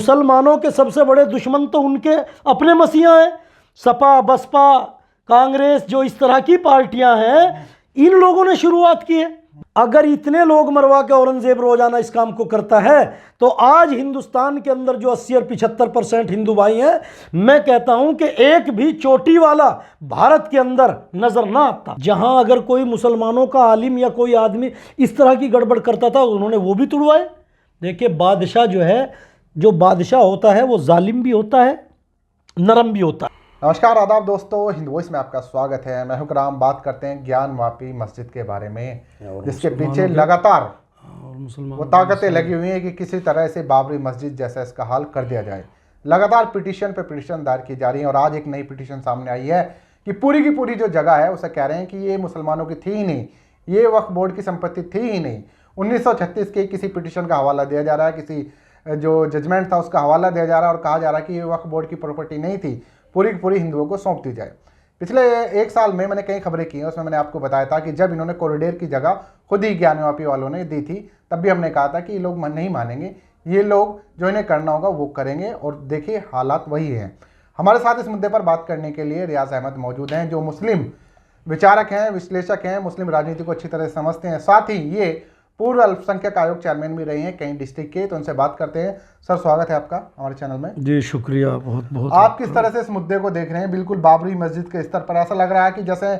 मुसलमानों के सबसे बड़े दुश्मन तो उनके अपने मसीहा हैं। सपा, बसपा, कांग्रेस, जो इस तरह की पार्टियां हैं, इन लोगों ने शुरुआत की है। अगर इतने लोग मरवा के औरंगजेब रोजाना इस काम को करता है तो आज हिंदुस्तान के अंदर जो 80 और 75% हिंदू भाई हैं, मैं कहता हूं कि एक भी चोटी वाला भारत के अंदर नजर ना आता। जहां अगर कोई मुसलमानों का आलिम या कोई आदमी इस तरह की गड़बड़ करता था, उन्होंने वो भी तुड़वाए। देखिए, बादशाह जो है, जो बादशाह होता है वो जालिम भी होता है, नरम भी होता है। नमस्कार, आदाब दोस्तों, हिंद वॉइस में आपका स्वागत है। मैं हुक्राम। बात करते हैं ज्ञानवापी मस्जिद के बारे में, जिसके पीछे लगातार वो ताकतें लगी हुई हैं कि किसी तरह से बाबरी मस्जिद जैसा इसका हाल कर दिया जाए। लगातार पिटीशन पे पिटीशन दायर की जा रही है और आज एक नई पिटीशन सामने आई है कि पूरी की पूरी जो जगह है उसे कह रहे हैं कि ये मुसलमानों की थी ही नहीं, ये वक्फ बोर्ड की संपत्ति थी ही नहीं। 1936 के किसी पिटीशन का हवाला दिया जा रहा है, किसी जो जजमेंट था उसका हवाला दिया जा रहा है और कहा जा रहा है कि ये वक्फ बोर्ड की प्रॉपर्टी नहीं थी, पूरी की पूरी हिंदुओं को सौंप दी जाए। पिछले एक साल में मैंने कई खबरें की हैं, उसमें मैंने आपको बताया था कि जब इन्होंने कॉरिडोर की जगह खुद ही ज्ञानवापी वालों ने दी थी, तब भी हमने कहा था कि ये लोग नहीं मानेंगे, ये लोग जो इन्हें करना होगा वो करेंगे। और देखिए, हालात वही हैं। हमारे साथ इस मुद्दे पर बात करने के लिए रियाज अहमद मौजूद हैं, जो मुस्लिम विचारक हैं, विश्लेषक हैं, मुस्लिम राजनीति को अच्छी तरह से समझते हैं। साथ ही ये पूर्व अल्पसंख्यक आयोग चेयरमैन भी रहे हैं कई डिस्ट्रिक्ट के। तो उनसे बात करते हैं। सर, स्वागत है आपका हमारे चैनल में। जी शुक्रिया, बहुत बहुत। आप किस तरह से इस मुद्दे को देख रहे हैं? बिल्कुल बाबरी मस्जिद के स्तर पर ऐसा लग रहा है कि जैसे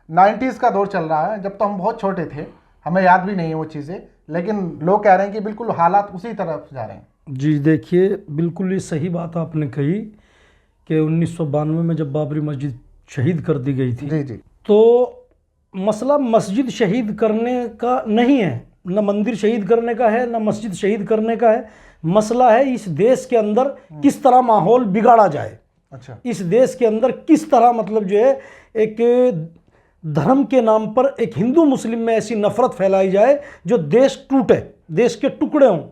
90s का दौर चल रहा है, जब तो हम बहुत छोटे थे, हमें याद भी नहीं है वो चीज़ें, लेकिन लोग कह रहे हैं कि बिल्कुल हालात उसी तरफ जा रहे हैं। जी देखिए, बिल्कुल ही सही बात आपने कही कि 1992 में जब बाबरी मस्जिद शहीद कर दी गई थी, जी जी, तो मसला मस्जिद शहीद करने का नहीं है, न मंदिर शहीद करने का है, न मस्जिद शहीद करने का है। मसला है इस देश के अंदर किस तरह माहौल बिगाड़ा जाए। अच्छा, इस देश के अंदर किस तरह मतलब जो है एक धर्म के नाम पर एक हिंदू मुस्लिम में ऐसी नफरत फैलाई जाए जो देश टूटे, देश के टुकड़े हों।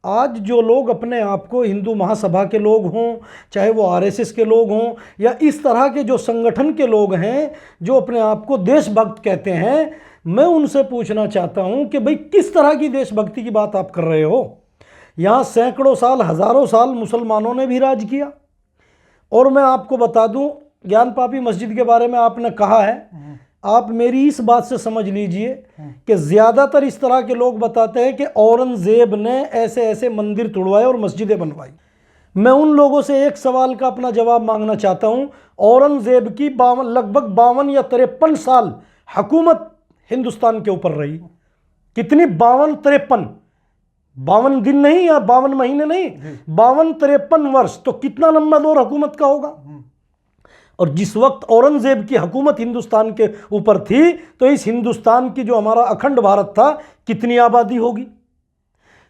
आज जो लोग अपने आप को हिंदू महासभा के लोग हों, चाहे वो आरएसएस के लोग हों, या इस तरह के जो संगठन के लोग हैं जो अपने आप को देशभक्त कहते हैं, मैं उनसे पूछना चाहता हूं कि भाई किस तरह की देशभक्ति की बात आप कर रहे हो? यहाँ सैकड़ों साल, हज़ारों साल मुसलमानों ने भी राज किया। और मैं आपको बता दूं, ज्ञानवापी मस्जिद के बारे में आपने कहा है, आप मेरी इस बात से समझ लीजिए कि ज़्यादातर इस तरह के लोग बताते हैं कि औरंगजेब ने ऐसे ऐसे मंदिर तोड़वाए और मस्जिदें बनवाई। मैं उन लोगों से एक सवाल का अपना जवाब मांगना चाहता हूं। औरंगजेब की लगभग 52 या 53 साल हुकूमत हिंदुस्तान के ऊपर रही। कितनी? 52 दिन नहीं या 52 महीने नहीं, 52-53 वर्ष। तो कितना लंबा दौर हुकूमत का होगा? और जिस वक्त औरंगजेब की हुकूमत हिंदुस्तान के ऊपर थी, तो इस हिंदुस्तान की जो हमारा अखंड भारत था, कितनी आबादी होगी?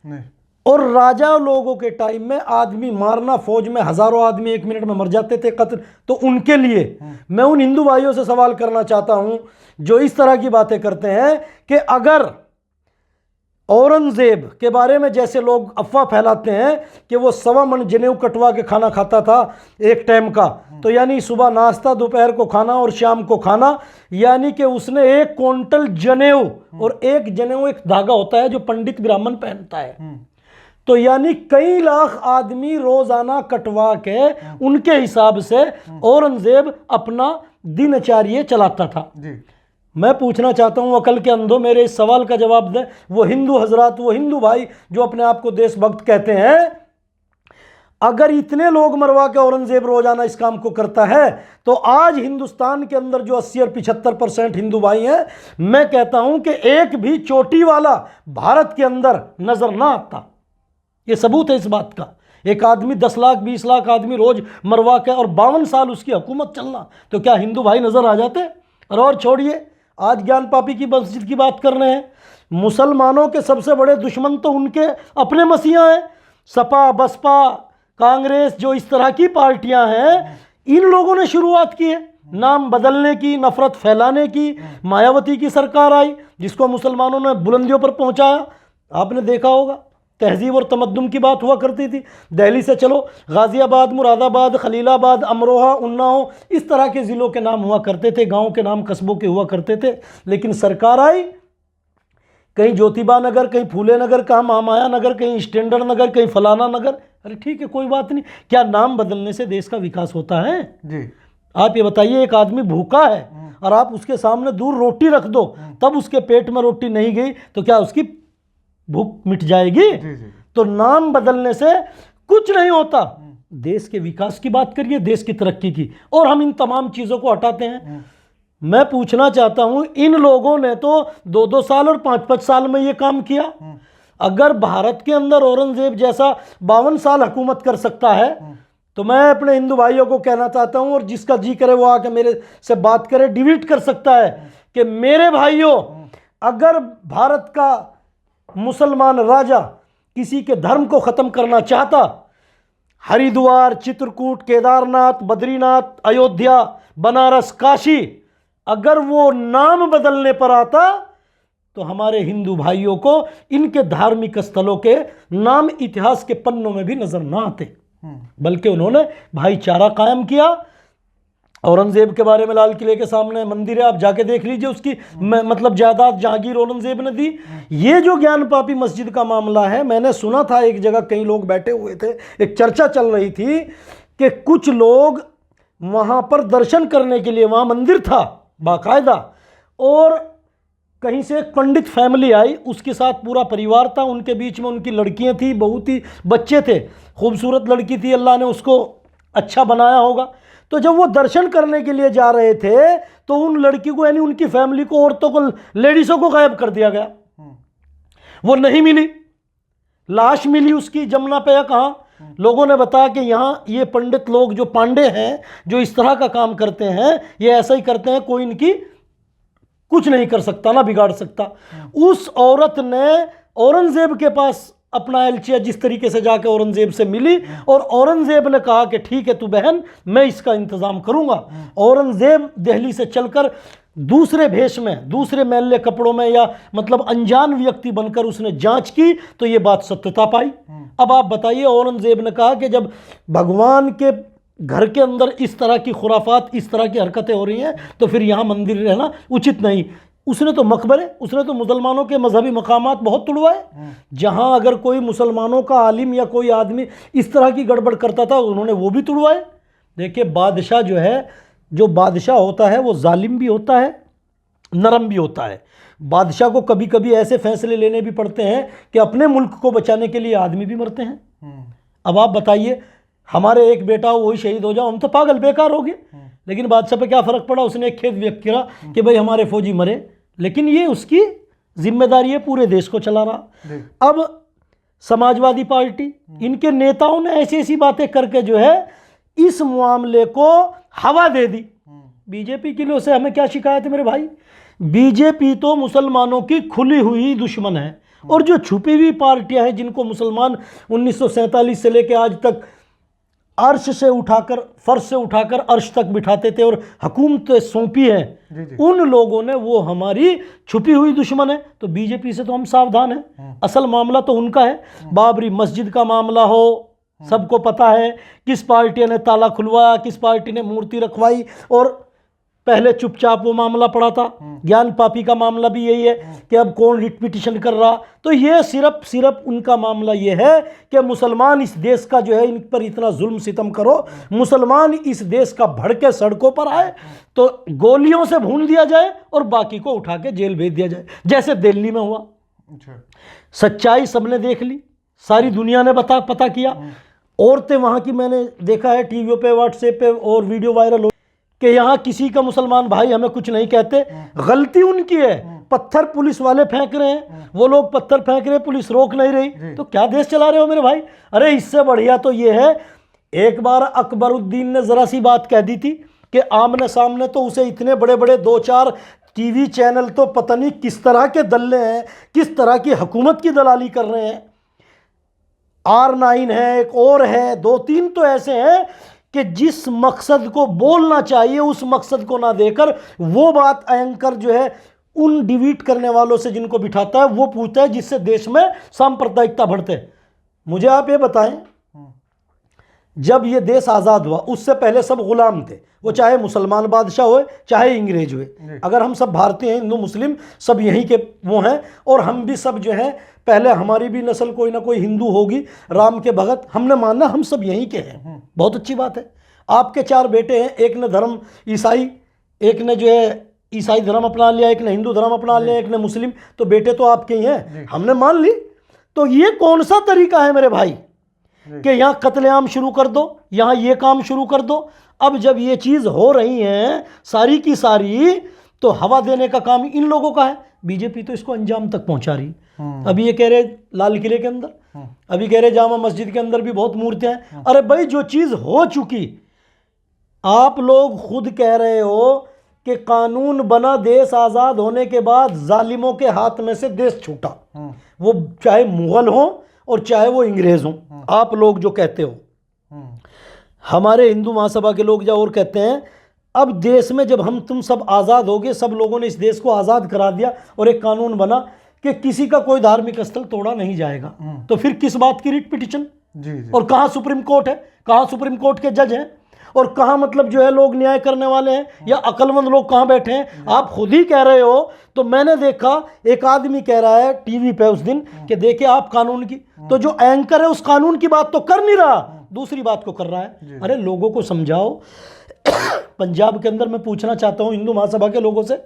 नहीं। और राजा लोगों के टाइम में आदमी मारना, फौज में हजारों आदमी 1 मिनट में मर जाते थे, कत्ल। तो उनके लिए मैं उन हिंदू भाइयों से सवाल करना चाहता हूं जो इस तरह की बातें करते हैं कि अगर औरंगजेब के बारे में जैसे लोग अफवाह फैलाते हैं कि वो 1.25 मन जनेऊ कटवा के खाना खाता था एक टाइम का, तो यानी सुबह नाश्ता, दोपहर को खाना और शाम को खाना, यानी कि उसने 1 क्विंटल जनेऊ, और एक जनेऊ एक धागा होता है जो पंडित ब्राह्मण पहनता है, तो यानी कई लाख आदमी रोजाना कटवा के उनके हिसाब से औरंगजेब अपना दिनचर्या चलाता था जी। मैं पूछना चाहता हूं, अकल के अंधों, मेरे इस सवाल का जवाब दें। वो हिंदू हजरात, वो हिंदू भाई जो अपने आप को देशभक्त कहते हैं, अगर इतने लोग मरवा के औरंगजेब रोजाना इस काम को करता है तो आज हिंदुस्तान के अंदर जो 80 और 75% हिंदू भाई हैं, मैं कहता हूं कि एक भी चोटी वाला भारत के अंदर नजर ना आता। ये सबूत है इस बात का। एक आदमी 10 लाख 20 लाख आदमी रोज मरवा के और 52 साल उसकी हुकूमत चलना, तो क्या हिंदू भाई नजर आ जाते? और छोड़िए, आज ज्ञानवापी की मस्जिद की बात कर रहे हैं। मुसलमानों के सबसे बड़े दुश्मन तो उनके अपने मसीहा हैं। सपा, बसपा, कांग्रेस, जो इस तरह की पार्टियां हैं, इन लोगों ने शुरुआत की है नाम बदलने की, नफरत फैलाने की। मायावती की सरकार आई जिसको मुसलमानों ने बुलंदियों पर पहुंचाया। आपने देखा होगा, तहजीब और तमद्दुन की बात हुआ करती थी। दिल्ली से चलो, गाज़ियाबाद, मुरादाबाद, खलीलाबाद, अमरोहा, उन्नाव, इस तरह के ज़िलों के नाम हुआ करते थे, गांव के नाम कस्बों के हुआ करते थे। लेकिन सरकार आई, कहीं ज्योतिबा नगर, कहीं फूले नगर, कहीं महामाया नगर, कहीं स्टैंडर्ड नगर, कहीं फलाना नगर, अरे ठीक है, कोई बात नहीं। क्या नाम बदलने से देश का विकास होता है? जी। आप ये बताइए, एक आदमी भूखा है और आप उसके सामने दूर रोटी रख दो, तब उसके पेट में रोटी नहीं गई तो क्या उसकी भूख मिट जाएगी? जी जी। तो नाम बदलने से कुछ नहीं होता। देश के विकास की बात करिए, देश की तरक्की की, और हम इन तमाम चीजों को हटाते हैं। मैं पूछना चाहता हूं, इन लोगों ने तो 2-2 साल और 5-5 साल में ये काम किया। अगर भारत के अंदर औरंगजेब जैसा 52 साल हुकूमत कर सकता है, तो मैं अपने हिंदू भाइयों को कहना चाहता हूं, और जिसका जी करे वो आके मेरे से बात करे, डिलीट कर सकता है, कि मेरे भाइयों, अगर भारत का मुसलमान राजा किसी के धर्म को खत्म करना चाहता, हरिद्वार, चित्रकूट, केदारनाथ, बद्रीनाथ, अयोध्या, बनारस, काशी, अगर वो नाम बदलने पर आता तो हमारे हिंदू भाइयों को इनके धार्मिक स्थलों के नाम इतिहास के पन्नों में भी नजर ना आते, बल्कि उन्होंने भाईचारा कायम किया। औरंगजेब के बारे में लाल किले के सामने मंदिर है, आप जाके देख लीजिए, उसकी मतलब जायदाद जहांगीर औरंगजेब ने दी। ये जो ज्ञान पापी मस्जिद का मामला है, मैंने सुना था एक जगह, कई लोग बैठे हुए थे, एक चर्चा चल रही थी कि कुछ लोग वहां पर दर्शन करने के लिए, वहां मंदिर था बाकायदा, और कहीं से एक पंडित फैमिली आई, उसके साथ पूरा परिवार था, उनके बीच में उनकी लड़कियां थी, बहुत ही बच्चे थे, खूबसूरत लड़की थी, अल्लाह ने उसको अच्छा बनाया होगा। तो जब वो दर्शन करने के लिए जा रहे थे तो उन लड़की को, यानी उनकी फैमिली को, औरतों को, लेडीज़ों को गायब कर दिया गया। वो नहीं मिली, लाश मिली उसकी जमुना पे या कहाँ। लोगों ने बताया कि यहाँ ये पंडित लोग जो पांडे हैं, जो इस तरह का काम करते हैं, ये ऐसा ही करते हैं, कोई इनकी कुछ नहीं कर सकता, ना बिगाड़ सकता। उस औरत ने औरंगजेब के पास अपना एलचिया जिस तरीके से जाके औरंगजेब से मिली, और औरंगजेब ने कहा कि ठीक है तू बहन, मैं इसका इंतजाम करूंगा। औरंगजेब दिल्ली से चलकर दूसरे भेष में, दूसरे मैले कपड़ों में, या मतलब अनजान व्यक्ति बनकर उसने जांच की तो ये बात सत्यता पाई। अब आप बताइए, औरंगजेब ने कहा कि जब भगवान के घर के अंदर इस तरह की खुराफात, इस तरह की हरकतें हो रही हैं, तो फिर यहाँ मंदिर रहना उचित नहीं। उसने तो मकबरे, उसने तो मुसलमानों के मजहबी मकामात बहुत तुड़वाए। जहाँ अगर कोई मुसलमानों का आलिम या कोई आदमी इस तरह की गड़बड़ करता था, उन्होंने वो भी तुड़वाए। देखिए, बादशाह जो है, जो बादशाह होता है वो जालिम भी होता है, नरम भी होता है। बादशाह को कभी कभी ऐसे फैसले लेने भी पड़ते हैं कि अपने मुल्क को बचाने के लिए आदमी भी मरते हैं। अब आप बताइए, हमारे एक बेटा वही शहीद हो जाओ, हम तो पागल बेकार हो गए। लेकिन बादशाह पे क्या फर्क पड़ा? उसने एक खेद व्यक्त किया कि भाई हमारे फौजी मरे, लेकिन ये उसकी जिम्मेदारी है, पूरे देश को चला रहा। अब समाजवादी पार्टी, इनके नेताओं ने ऐसी ऐसी बातें करके जो है इस मामले को हवा दे दी। बीजेपी के लिए से हमें क्या शिकायत है मेरे भाई? बीजेपी तो मुसलमानों की खुली हुई दुश्मन है, और जो छुपी हुई पार्टियां हैं जिनको मुसलमान 1947 से लेकर आज तक अर्श से उठाकर, फर्श से उठाकर अर्श तक बिठाते थे और हुकूमत सौंपी है, उन लोगों ने, वो हमारी छुपी हुई दुश्मन है। तो बीजेपी से तो हम सावधान हैं। असल मामला तो उनका है। बाबरी मस्जिद का मामला हो, सबको पता है किस पार्टी ने ताला खुलवाया, किस पार्टी ने मूर्ति रखवाई, और पहले चुपचाप वो मामला पड़ा था। ज्ञान पापी का मामला भी यही है कि अब कौन रिट पिटिशन कर रहा। तो ये सिर्फ उनका मामला ये है कि मुसलमान इस देश का जो है, इन पर इतना जुल्म सितम करो, मुसलमान इस देश का भड़के सड़कों पर आए तो गोलियों से भून दिया जाए और बाकी को उठा के जेल भेज दिया जाए, जैसे दिल्ली में हुआ। सच्चाई सबने देख ली, सारी दुनिया ने पता किया। औरतें वहाँ की, मैंने देखा है टीवी पे, व्हाट्सएप पे और वीडियो वायरल हो कि यहाँ किसी का मुसलमान भाई हमें कुछ नहीं कहते, गलती उनकी है। पत्थर पुलिस वाले फेंक रहे हैं, वो लोग पत्थर फेंक रहे हैं, पुलिस रोक नहीं रही, तो क्या देश चला रहे हो मेरे भाई? अरे इससे बढ़िया तो ये है, एक बार अकबरुद्दीन ने जरा सी बात कह दी थी कि आमने सामने तो उसे इतने बड़े बड़े 2-4 टीवी चैनल तो पता नहीं किस तरह के दल्ले हैं, किस तरह की हुकूमत की दलाली कर रहे हैं। R9 है, एक और है, 2-3 तो ऐसे हैं कि जिस मकसद को बोलना चाहिए उस मकसद को ना देकर वो बात एंकर जो है उन डिवीट करने वालों से जिनको बिठाता है वो पूछता है, जिससे देश में सांप्रदायिकता बढ़ते। मुझे आप ये बताएं, जब ये देश आज़ाद हुआ उससे पहले सब गुलाम थे, वो चाहे मुसलमान बादशाह हुए चाहे अंग्रेज हुए। अगर हम सब भारतीय हैं, हिंदू मुस्लिम सब यहीं के वो हैं, और हम भी सब जो हैं पहले हमारी भी नस्ल कोई ना कोई हिंदू होगी, राम के भगत हमने माना, हम सब यहीं के हैं। बहुत अच्छी बात है। आपके 4 बेटे हैं, एक ने धर्म ईसाई, एक ने जो है ईसाई धर्म अपना लिया, एक ने हिंदू धर्म अपना लिया, एक ने मुस्लिम, तो बेटे तो आपके ही हैं, हमने मान ली। तो ये कौन सा तरीका है मेरे भाई कि यहाँ कत्लेआम शुरू कर दो, यहाँ ये काम शुरू कर दो। अब जब ये चीज़ हो रही है सारी की सारी, तो हवा देने का काम इन लोगों का है। बीजेपी तो इसको अंजाम तक पहुंचा रही। अभी ये कह रहे लाल किले के अंदर, अभी कह रहे जामा मस्जिद के अंदर भी बहुत मूर्तियां हैं। अरे भाई जो चीज़ हो चुकी, आप लोग खुद कह रहे हो कि कानून बना देश आज़ाद होने के बाद, जालिमों के हाथ में से देश छूटा, वो चाहे मुगल हो और चाहे वो अंग्रेज हो। आप लोग जो कहते हो, हमारे हिंदू महासभा के लोग जो और कहते हैं, अब देश में जब हम तुम सब आज़ाद हो गए, सब लोगों ने इस देश को आज़ाद करा दिया और एक कानून बना कि किसी का कोई धार्मिक स्थल तोड़ा नहीं जाएगा, तो फिर किस बात की रिट पिटिशन? और कहाँ सुप्रीम कोर्ट है, कहाँ सुप्रीम कोर्ट के जज हैं, और कहाँ मतलब जो है लोग न्याय करने वाले हैं, या अक्लमंद लोग कहाँ बैठे हैं? आप खुद ही कह रहे हो। तो मैंने देखा एक आदमी कह रहा है टीवी पे उस दिन कि देखिए आप कानून की, तो जो एंकर है उस कानून की बात तो कर नहीं रहा, दूसरी बात को कर रहा है। अरे लोगों को समझाओ। पंजाब के अंदर मैं पूछना चाहता हूं हिंदू महासभा के लोगों से,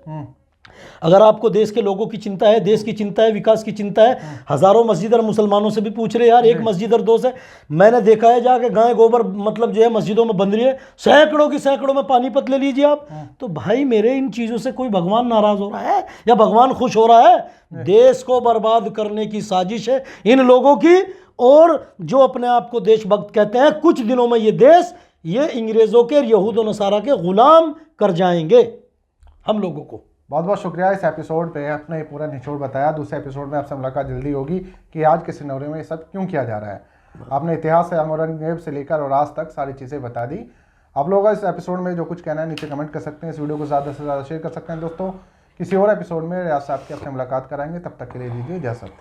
अगर आपको देश के लोगों की चिंता है, देश की चिंता है, विकास की चिंता है, हजारों मस्जिद और मुसलमानों से भी पूछ रहे यार, एक मस्जिद और 2 से मैंने देखा है जाके गाय गोबर मतलब जो है मस्जिदों में बंध रही है, सैकड़ों की सैकड़ों में पानीपत ले लीजिए आप। तो भाई मेरे इन चीज़ों से कोई भगवान नाराज हो रहा है या भगवान खुश हो रहा है? देश को बर्बाद करने की साजिश है इन लोगों की, और जो अपने आप को देशभक्त कहते हैं, कुछ दिनों में ये देश ये अंग्रेजों के, यहूद और नसारा के गुलाम कर जाएंगे हम लोगों को। बहुत बहुत शुक्रिया इस एपिसोड पे आपने पूरा निचोड़ बताया। दूसरे एपिसोड में आपसे मुलाकात जल्दी होगी कि आज के सिनेरियो में ये सब क्यों किया जा रहा है। आपने इतिहास से, औरंगजेब से लेकर और आज तक सारी चीज़ें बता दी। आप लोग इस एपिसोड में जो कुछ कहना है नीचे कमेंट कर सकते हैं, इस वीडियो को ज़्यादा से ज़्यादा शेयर कर सकते हैं दोस्तों। किसी और एपिसोड में रियाज साहब की आपसे मुलाकात कराएंगे, तब तक के लिए दीजिए इजाज़त।